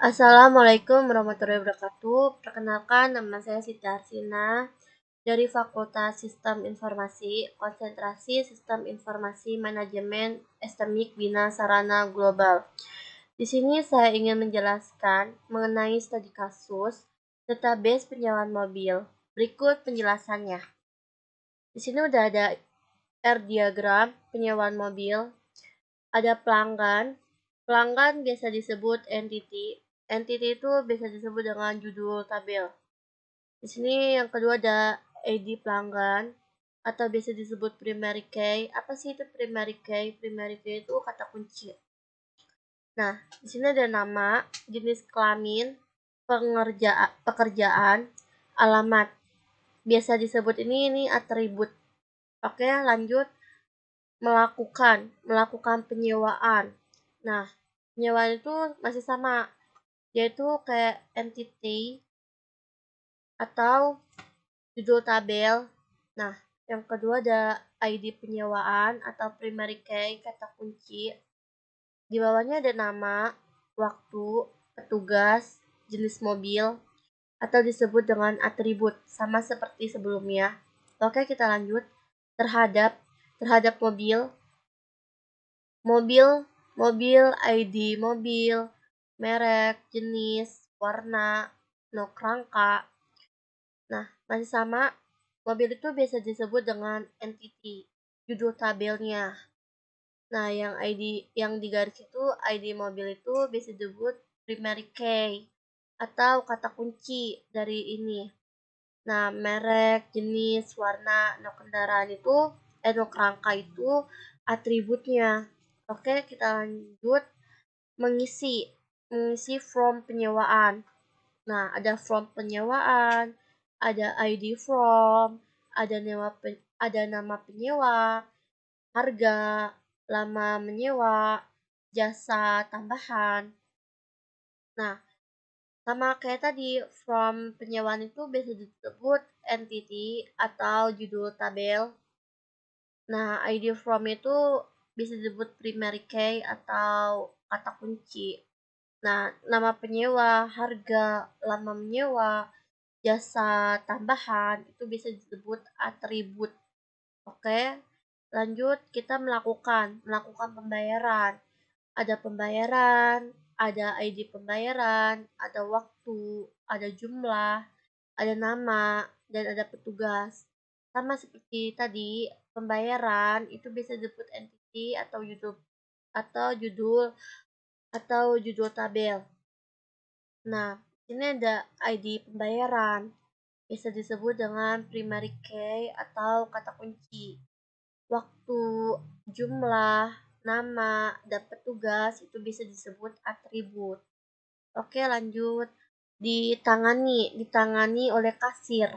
Assalamualaikum warahmatullahi wabarakatuh. Perkenalkan, nama saya Siti Arsina dari Fakultas Sistem Informasi, konsentrasi Sistem Informasi Manajemen Sistemik Bina Sarana Global. Di sini saya ingin menjelaskan mengenai studi kasus database penyewaan mobil. Berikut penjelasannya. Di sini udah ada R diagram penyewaan mobil, ada pelanggan. Pelanggan biasa disebut entity. Entity itu biasa disebut dengan judul tabel. Di sini yang kedua ada ID pelanggan atau biasa disebut primary key. Apa sih itu primary key? Primary key itu kata kunci. Nah, di sini ada nama, jenis kelamin, pekerjaan, alamat. Biasa disebut ini atribut. Oke, lanjut. Melakukan penyewaan. Nah, penyewaan itu masih sama, yaitu kayak entity atau judul tabel. Nah, yang kedua ada ID penyewaan atau primary key, kata kunci. Di bawahnya ada nama, waktu, petugas, jenis mobil, atau disebut dengan atribut, sama seperti sebelumnya. Oke, kita lanjut. Terhadap mobil, ID mobil, merek, jenis, warna, nok rangka. Nah, masih sama, mobil itu biasa disebut dengan entity, judul tabelnya. Nah, yang di garis itu ID mobil itu biasa disebut primary key atau kata kunci dari ini. Nah, merek, jenis, warna, nok kendaraan itu, nok rangka itu atributnya. Oke, kita lanjut. Mengisi form penyewaan. Nah, ada form penyewaan, ada ID form, ada nama penyewa, harga, lama menyewa, jasa tambahan. Nah, sama kayak tadi, form penyewaan itu biasa disebut entity atau judul tabel. Nah, ID form itu bisa disebut primary key atau kata kunci. Nah, nama penyewa, harga, lama menyewa, jasa tambahan itu bisa disebut atribut. Oke, lanjut kita melakukan pembayaran. Ada pembayaran, ada ID pembayaran, ada waktu, ada jumlah, ada nama, dan ada petugas. Sama seperti tadi, pembayaran itu bisa disebut entity atau judul tabel. Nah, ini ada ID pembayaran. Bisa disebut dengan primary key atau kata kunci. Waktu, jumlah, nama, dan petugas itu bisa disebut atribut. Oke, lanjut. Ditangani oleh kasir.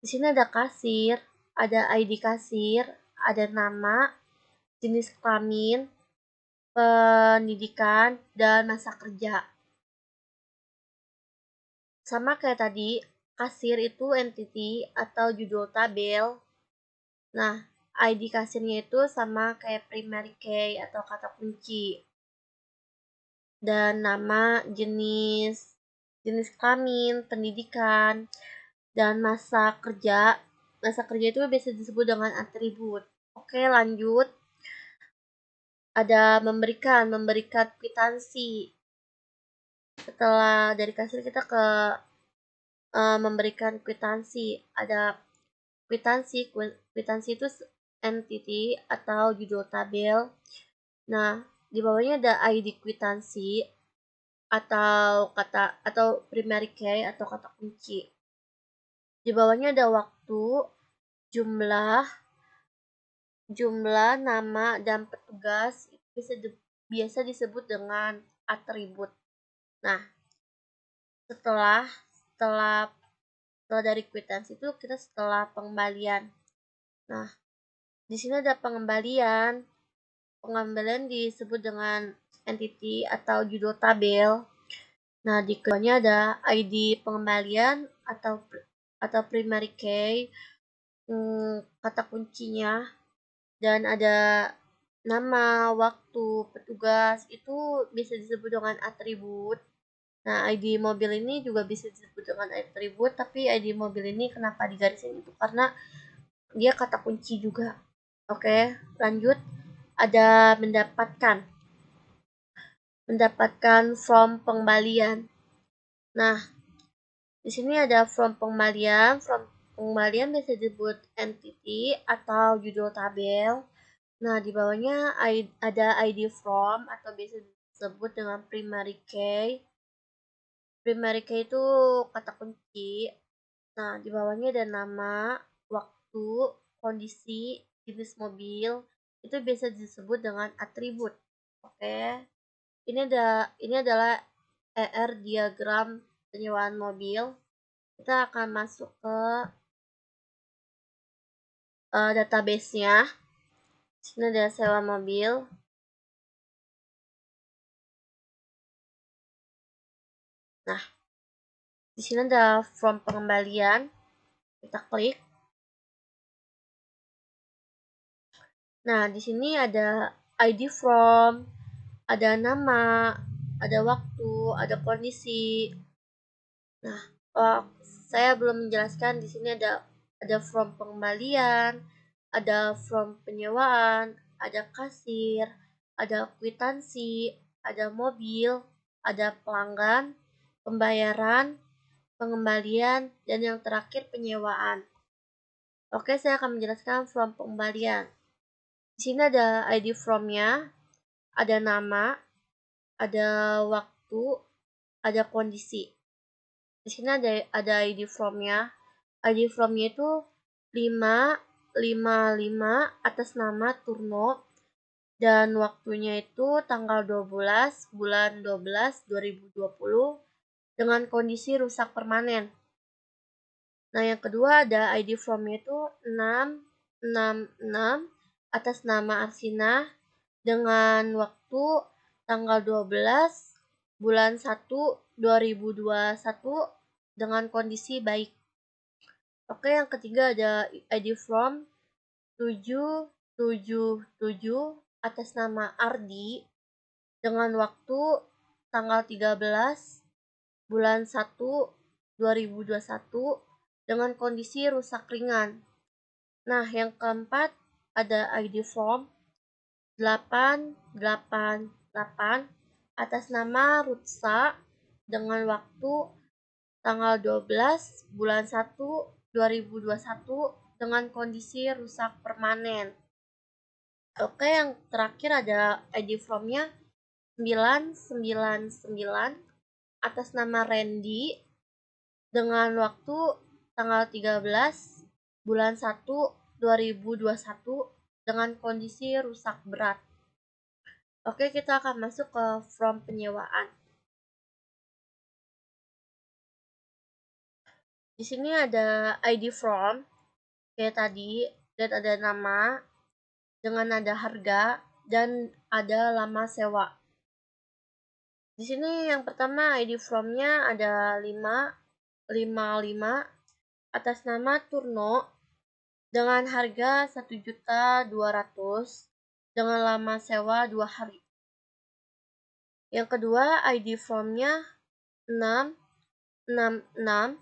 Di sini ada kasir, ada ID kasir, ada nama, jenis kelamin, pendidikan, dan masa kerja. Sama kayak tadi, kasir itu entity atau judul tabel. Nah, ID kasirnya itu sama kayak primary key atau kata kunci. Dan nama, jenis kelamin, pendidikan, dan masa kerja. Masa kerja itu biasa disebut dengan atribut. Oke, lanjut. Ada memberikan kwitansi. Setelah dari kasir kita ke memberikan kwitansi. Ada kwitansi itu entity atau judul tabel. Nah, di bawahnya ada ID kwitansi atau primary key atau kata kunci. Di bawahnya ada waktu, jumlah, nama, dan petugas itu biasa disebut dengan atribut. Nah, setelah dari kwitansi itu kita setelah pengembalian. Nah, di sini ada pengembalian. Pengembalian disebut dengan entity atau judul tabel. Nah, di keduanya ada ID pengembalian atau primary key, kata kuncinya, dan ada nama, waktu, petugas, itu bisa disebut dengan atribut. Nah, ID mobil ini juga bisa disebut dengan atribut, tapi ID mobil ini kenapa digarisin itu karena dia kata kunci juga. Oke, lanjut. Ada mendapatkan from pengembalian. Nah, di sini ada from pengembalian. From pengembalian bisa disebut entity atau judul tabel. Nah, di bawahnya ada ID from atau biasa disebut dengan primary key. Primary key itu kata kunci. Nah, di bawahnya ada nama, waktu, kondisi, jenis mobil. Itu biasa disebut dengan atribut. Oke. Ini adalah ER diagram penyewaan mobil. Kita akan masuk ke database-nya. Sini ada sewa mobil. Nah, di sini ada from pengembalian. Kita klik. Nah, di sini ada ID from, ada nama, ada waktu, ada kondisi. Nah, saya belum menjelaskan di sini ada from pengembalian, ada from penyewaan, ada kasir, ada kwitansi, ada mobil, ada pelanggan, pembayaran, pengembalian, dan yang terakhir penyewaan. Oke, saya akan menjelaskan from pengembalian. Di sini ada ID from-nya, ada nama, ada waktu, ada kondisi. Di sini ada ID from-nya. ID from-nya itu 555 atas nama Turno dan waktunya itu tanggal 12 bulan 12 2020 dengan kondisi rusak permanen. Nah, yang kedua ada ID from-nya itu 666 atas nama Arsina dengan waktu tanggal 12 bulan 1 2021 dengan kondisi baik. Oke, yang ketiga ada ID from 777 atas nama Ardi dengan waktu tanggal 13 bulan 1 2021 dengan kondisi rusak ringan. Nah, yang keempat ada ID from 888 atas nama Rutsa dengan waktu tanggal 12 bulan 1 2021 dengan kondisi rusak permanen. Oke, yang terakhir ada ID from-nya 999 atas nama Randy dengan waktu tanggal 13 bulan 1 2021 dengan kondisi rusak berat. Oke, kita akan masuk ke from penyewaan. Di sini ada ID from kayak tadi dan ada nama dengan ada harga dan ada lama sewa. Di sini yang pertama ID from-nya ada 555 atas nama Turno dengan harga 1.200.000 dengan lama sewa 2 hari. Yang kedua ID from-nya 666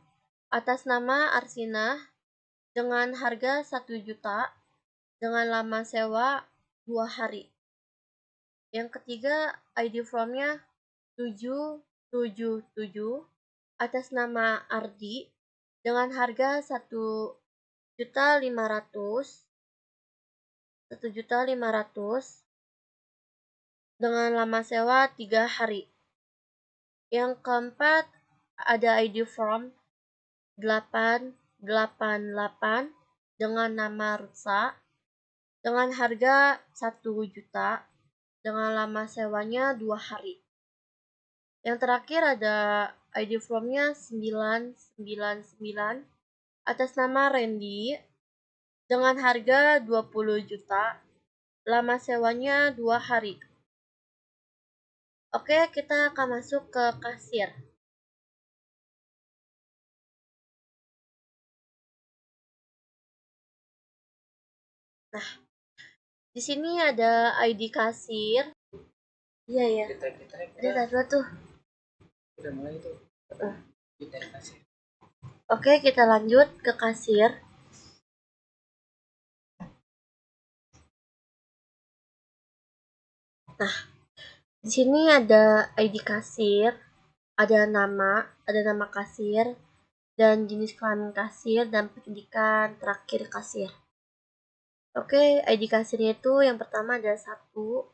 atas nama Arsina dengan harga 1 juta dengan lama sewa 2 hari. Yang ketiga ID from-nya 777 atas nama Ardi dengan harga 1.500.000 dengan lama sewa 3 hari. Yang keempat ada ID from 888 dengan nama Rutsa dengan harga 1 juta dengan lama sewanya 2 hari. Yang terakhir ada ID from-nya 999 atas nama Randy dengan harga 20 juta, lama sewanya 2 hari. Oke, kita akan masuk ke kasir. Nah, di sini ada ID kasir. Iya ya. Ada satu tuh. Udah mulai itu. Dari kasir. Oke, kita lanjut ke kasir. Nah, di sini ada ID kasir, ada nama kasir, dan jenis kelamin kasir, dan pendidikan terakhir kasir. Oke, ID kasirnya itu yang pertama ada 1000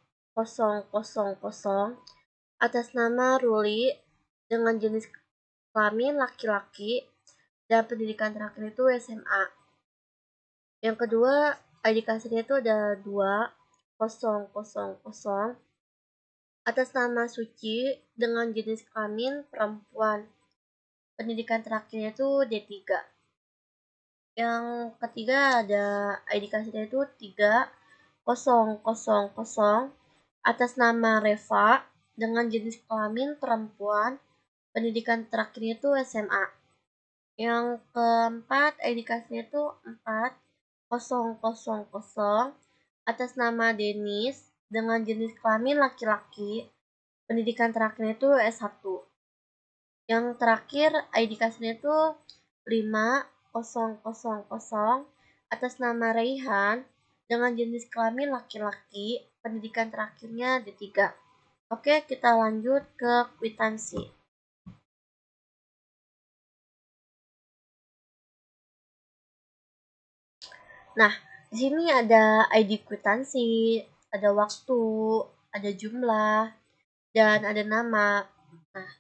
atas nama Ruli dengan jenis kelamin laki-laki dan pendidikan terakhir itu SMA. Yang kedua, ID kasirnya itu ada 2000 atas nama Suci dengan jenis kelamin perempuan. Pendidikan terakhirnya itu D3. Yang ketiga ada ID kasirnya itu 3000 atas nama Reva dengan jenis kelamin perempuan. Pendidikan terakhirnya itu SMA. Yang keempat ID kasirnya itu 4000 atas nama Denis dengan jenis kelamin laki-laki. Pendidikan terakhirnya itu S1. Yang terakhir ID kasirnya itu 5000 atas nama Raihan dengan jenis kelamin laki-laki. Pendidikan terakhirnya D3. Oke, kita lanjut ke kwitansi. Nah, di sini ada ID kwitansi, ada waktu, ada jumlah, dan ada nama. Nah,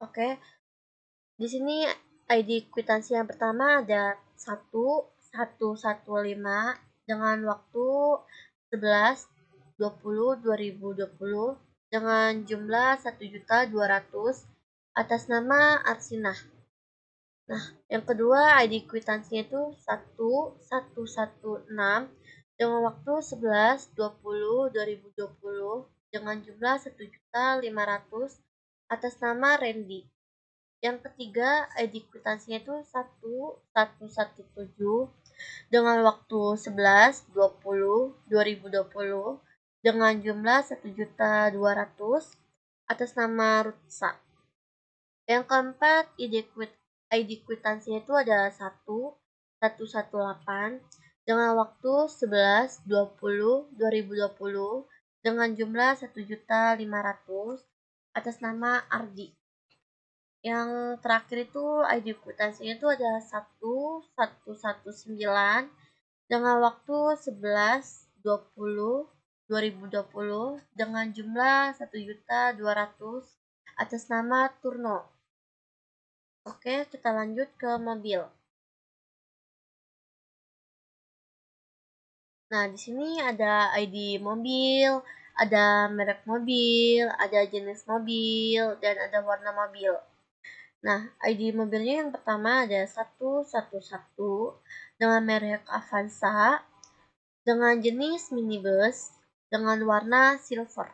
oke. Di sini ID kwitansi yang pertama ada 1115 dengan waktu 11/20/2020 dengan jumlah 1.200.000 atas nama Arsinah. Nah, yang kedua ID kwitansinya itu 1116 dengan waktu 11/20/2020 dengan jumlah 1.500.000 atas nama Randy. Yang ketiga ID kwitansinya itu 1117 dengan waktu 11/20/2020 dengan jumlah 1.200.000 atas nama Rutsa. Yang keempat ID kwitansinya itu ada 1118 dengan waktu 11/20/2020 dengan jumlah 1.500.000 atas nama Ardi. Yang terakhir itu ID kwitansinya itu ada 1119 dengan waktu 11/20/2020 dengan jumlah 1.200.000 atas nama Turno. Oke, kita lanjut ke mobil. Nah, di sini ada ID mobil, ada merek mobil, ada jenis mobil, dan ada warna mobil. Nah, ID mobilnya yang pertama ada 111 dengan merek Avanza, dengan jenis minibus, dengan warna silver.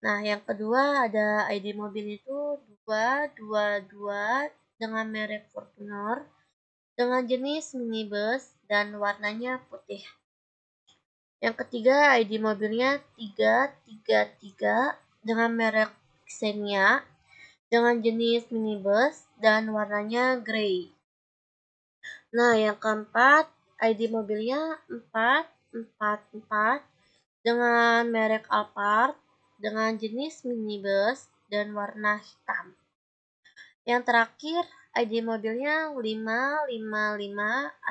Nah, yang kedua ada ID mobil itu 222 dengan merek Fortuner, dengan jenis minibus dan warnanya putih. Yang ketiga ID mobilnya 333 dengan merek Xenia, dengan jenis minibus dan warnanya grey. Nah, yang keempat ID mobilnya 444 dengan merek Alphard dengan jenis minibus dan warna hitam. Yang terakhir ID mobilnya 555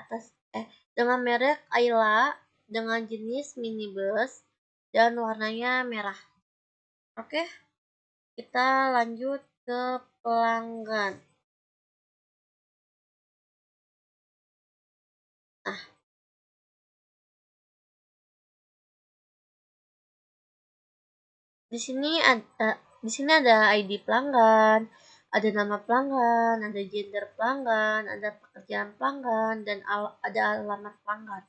dengan merek Ayla dengan jenis minibus dan warnanya merah. Oke, kita lanjut ke pelanggan. Nah, di sini ada ID pelanggan, ada nama pelanggan, ada gender pelanggan, ada pekerjaan pelanggan, dan ada alamat pelanggan.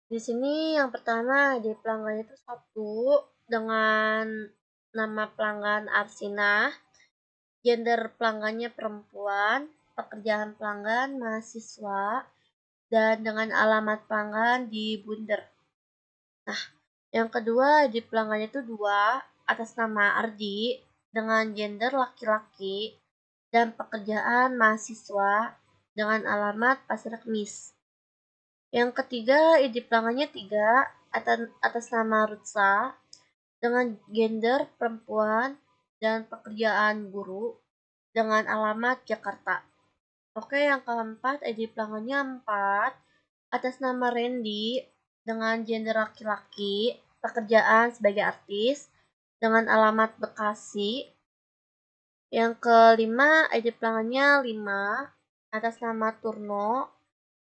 Di sini yang pertama ID pelanggan itu 1 dengan nama pelanggan Arsina, gender pelanggannya perempuan, pekerjaan pelanggan mahasiswa, dan dengan alamat pelanggan di Bunder. Nah, yang kedua ID pelanggannya itu 2 atas nama Ardi dengan gender laki-laki dan pekerjaan mahasiswa dengan alamat Pasir Kemis. Yang ketiga ID pelanggannya 3 atas nama Rutsa dengan gender perempuan dan pekerjaan guru dengan alamat Jakarta. Oke, yang keempat ID pelanggannya 4 atas nama Randy dengan gender laki-laki, pekerjaan sebagai artis dengan alamat Bekasi. Yang kelima ID pelanggannya 5 atas nama Turno,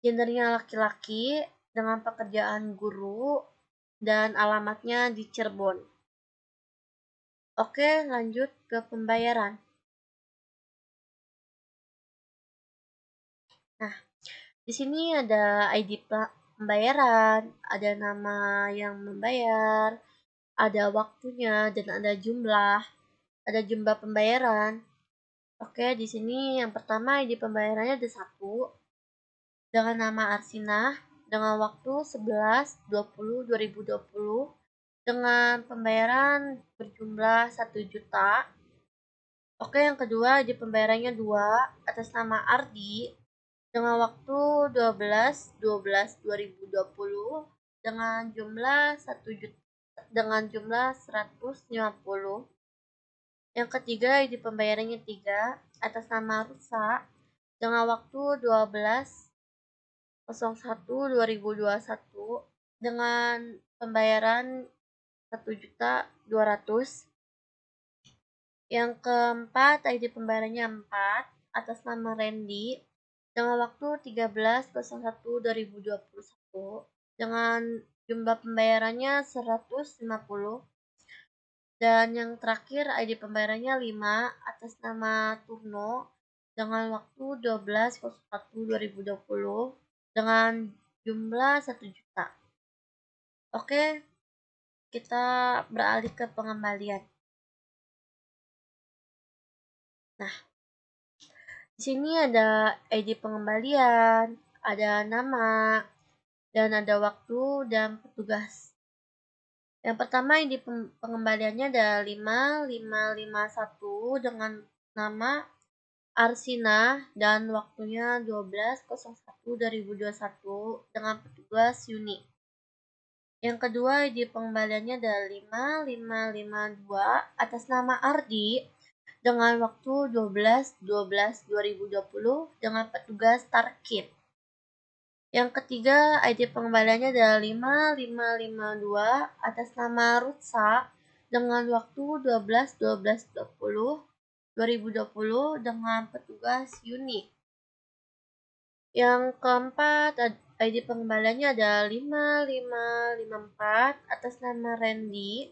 gendernya laki-laki dengan pekerjaan guru dan alamatnya di Cirebon. Oke, lanjut ke pembayaran. Nah, di sini ada ID pembayaran, ada nama yang membayar, ada waktunya, dan ada jumlah pembayaran. Oke, di sini yang pertama ID pembayarannya ada 1 dengan nama Arsina dengan waktu 11/20/2020 dengan pembayaran berjumlah 1 juta. Oke, yang kedua ID pembayarannya 2 atas nama Ardi dengan waktu 12/12/2020 dengan jumlah 1 juta dengan jumlah 150. Yang ketiga ID pembayarannya 3 atas nama Rusa dengan waktu 12/01/2021 dengan pembayaran 1.200.000. Yang keempat ID pembayarannya 4 atas nama Randy dengan waktu 13/01/2021 dengan jumlah pembayarannya 150. Dan yang terakhir ID pembayarannya 5 atas nama Turno dengan waktu 12/01/2020 dengan jumlah 1 juta. Oke, kita beralih ke pengembalian. Nah, di sini ada ID pengembalian, ada nama, dan ada waktu dan petugas. Yang pertama ID pengembaliannya ada 5551 dengan nama Arsina dan waktunya 12/01/2021 dengan petugas Yuni. Yang kedua ID pengembaliannya ada 5552 atas nama Ardi dengan waktu 12/12/2020 dengan petugas Tarkib. Yang ketiga ID pengembaliannya ada 5552 atas nama Rutsa dengan waktu 12/12/2020 dengan petugas Yuni. Yang keempat ID pengembaliannya ada 5554 atas nama Randy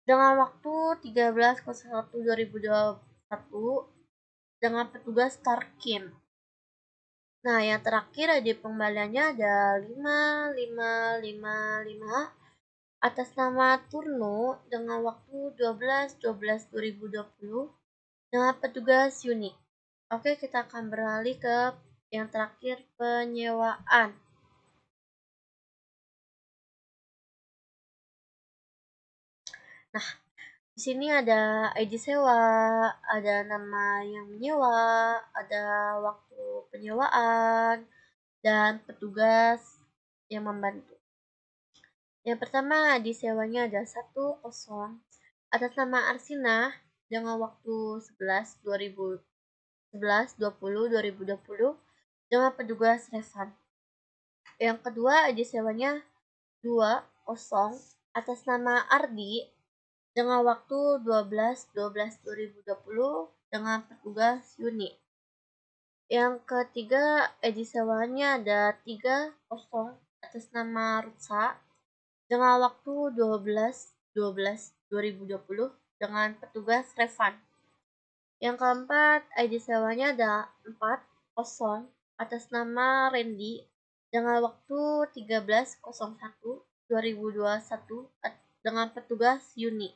dengan waktu 13/01/2021 dengan petugas Tarkim. Nah, yang terakhir ID pengembaliannya ada 5555 atas nama Turno dengan waktu 12/12/2020 dengan petugas Yuni. Oke, kita akan beralih ke yang terakhir, penyewaan. Nah, di sini ada ID sewa, ada nama yang menyewa, ada waktu penyewaan, dan petugas yang membantu. Yang pertama ID sewanya ada 10 atas nama Arsina dengan waktu 11/2020 dengan petugas Revan. Yang kedua ID sewanya 20 atas nama Ardi dengan waktu 12/12/2020 dengan petugas Yuni. Yang ketiga ID sewanya ada 30 atas nama Rutsa dengan waktu 12/12/2020 dengan petugas Revan. Yang keempat ID sewanya ada 40 atas nama Randy dengan waktu 13/01/2021 dengan petugas Yuni.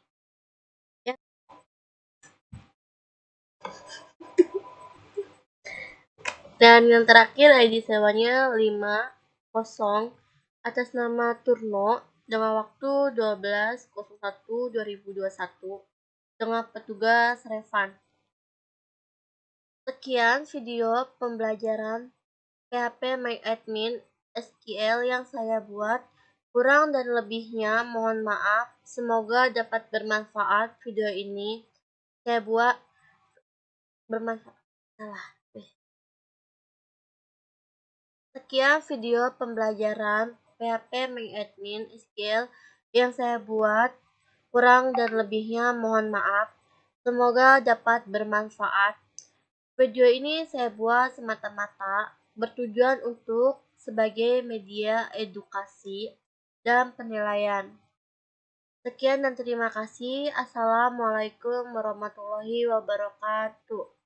Dan yang terakhir ID sewanya 50 atas nama Turno dengan waktu 12.01.2021 dengan petugas Revan. Sekian video pembelajaran PHP MyAdmin SQL yang saya buat. Kurang dan lebihnya mohon maaf. Semoga dapat bermanfaat video ini. Saya buat bermanfaat. Sekian video pembelajaran PHP MyAdmin SQL yang saya buat. Kurang dan lebihnya mohon maaf. Semoga dapat bermanfaat. Video ini saya buat semata-mata bertujuan untuk sebagai media edukasi dan penilaian. Sekian dan terima kasih. Assalamualaikum warahmatullahi wabarakatuh.